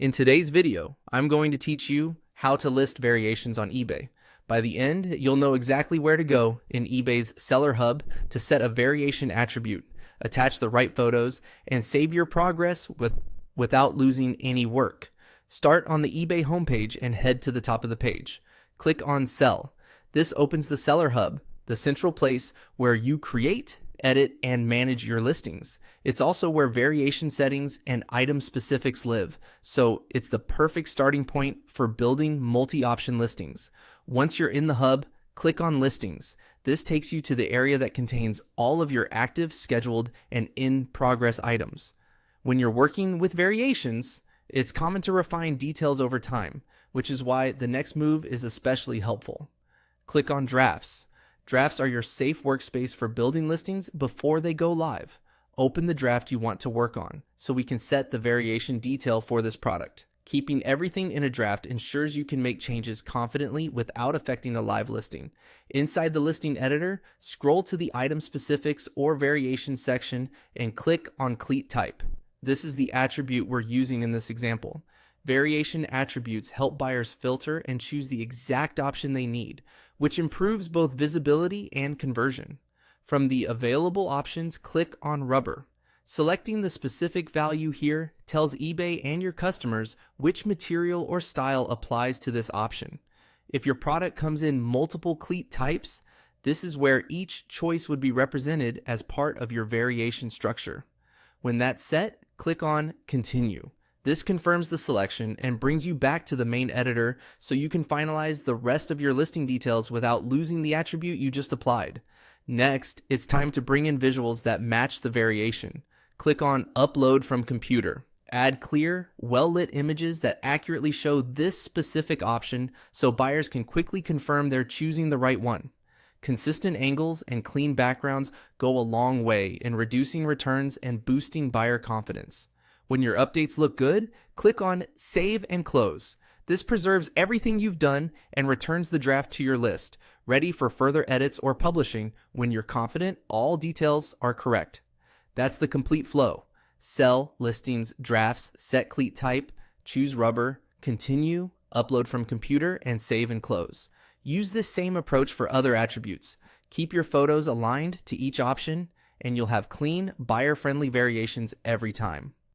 In today's video, I'm going to teach you how to list variations on eBay. By the end, you'll know exactly where to go in eBay's Seller Hub to set a variation attribute, attach the right photos, and save your progress without losing any work. Start on the eBay homepage and head to the top of the page. Click on Sell. This opens the Seller Hub, the central place where you create, edit, and manage your listings. It's also where variation settings and item specifics live, so it's the perfect starting point for building multi-option listings. Once you're in the hub, click on Listings. This takes you to the area that contains all of your active, scheduled, and in-progress items. When you're working with variations, it's common to refine details over time, which is why the next move is especially helpful. Click on Drafts. Drafts are your safe workspace for building listings before they go live. Open the draft you want to work on so we can set the variation detail for this product. Keeping everything in a draft ensures you can make changes confidently without affecting a live listing. Inside the listing editor, scroll to the item specifics or variation section and click on Cleat Type. This is the attribute we're using in this example. Variation attributes help buyers filter and choose the exact option they need, which improves both visibility and conversion. From the available options, click on Rubber. Selecting the specific value here tells eBay and your customers which material or style applies to this option. If your product comes in multiple cleat types, this is where each choice would be represented as part of your variation structure. When that's set, click on Continue. This confirms the selection and brings you back to the main editor so you can finalize the rest of your listing details without losing the attribute you just applied. Next, it's time to bring in visuals that match the variation. Click on Upload from Computer. Add clear, well-lit images that accurately show this specific option so buyers can quickly confirm they're choosing the right one. Consistent angles and clean backgrounds go a long way in reducing returns and boosting buyer confidence. When your updates look good, click on Save and Close. This preserves everything you've done and returns the draft to your list, ready for further edits or publishing when you're confident all details are correct. That's the complete flow. Sell, listings, drafts, set cleat type, choose rubber, continue, upload from computer, and save and close. Use this same approach for other attributes. Keep your photos aligned to each option, and you'll have clean, buyer-friendly variations every time.